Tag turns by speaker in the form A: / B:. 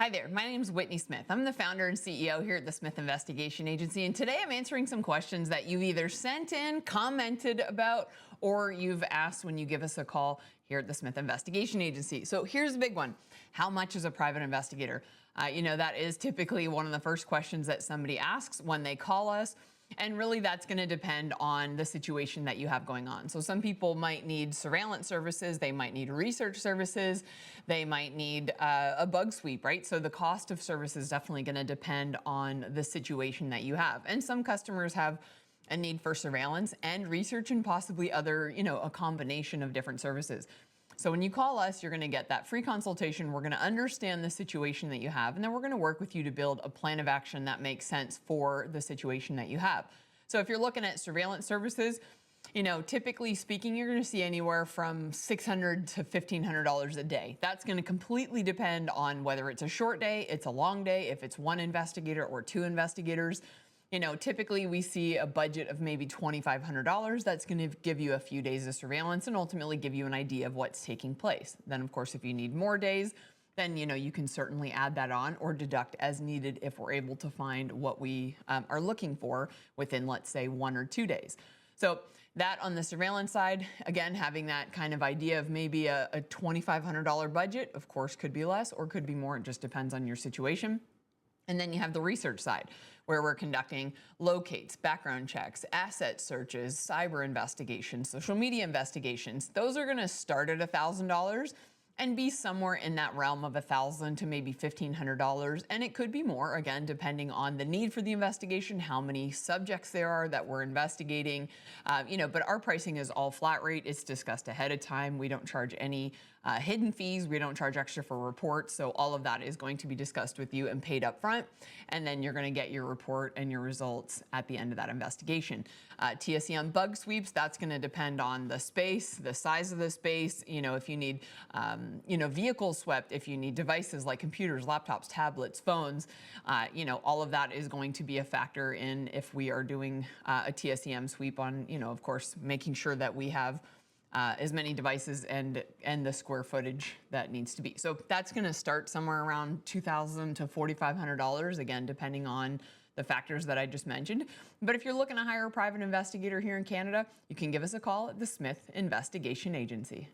A: Hi there, my name is Whitney Smith. I'm the founder and CEO here at the Smith Investigation Agency, and today I'm answering some questions that you've either sent in, commented about, or you've asked when you give us a call here at the Smith Investigation Agency. So here's the big one. How much is a private investigator? That is typically one of the first questions that somebody asks when they call us. And really, that's going to depend on the situation that you have going on. So some people might need surveillance services. They might need research services. They might need a bug sweep, right? So the cost of service is definitely going to depend on the situation that you have. And some customers have a need for surveillance and research and possibly other, a combination of different services. So when you call us, you're going to get that free consultation. We're going to understand the situation that you have, and then we're going to work with you to build a plan of action that makes sense for the situation that you have. So if you're looking at surveillance services, typically speaking, you're going to see anywhere from $600 to $1,500 a day. That's going to completely depend on whether it's a short day, it's a long day, if it's one investigator or two investigators. Typically we see a budget of maybe $2,500. That's going to give you a few days of surveillance and ultimately give you an idea of what's taking place. Then, of course, if you need more days, then, you can certainly add that on or deduct as needed if we're able to find what we are looking for within, let's say, 1 or 2 days. So that on the surveillance side, again, having that kind of idea of maybe a $2,500 budget, of course, could be less or could be more. It just depends on your situation. And then you have the research side, where we're conducting locates, background checks, asset searches, cyber investigations, social media investigations. Those are going to start at $1,000 and be somewhere in that realm of $1,000 to maybe $1,500. And it could be more, again, depending on the need for the investigation, how many subjects there are that we're investigating. But our pricing is all flat rate. It's discussed ahead of time. We don't charge any hidden fees. We don't charge extra for reports. So all of that is going to be discussed with you and paid up front. And then you're going to get your report and your results at the end of that investigation. TSE on bug sweeps, that's going to depend on the space, the size of the space. If you need, vehicles swept, if you need devices like computers, laptops, tablets, phones, all of that is going to be a factor in if we are doing a TSEM sweep on, of course, making sure that we have as many devices and the square footage that needs to be. So that's going to start somewhere around $2,000 to $4,500, again, depending on the factors that I just mentioned. But if you're looking to hire a private investigator here in Canada, you can give us a call at the Smith Investigation Agency.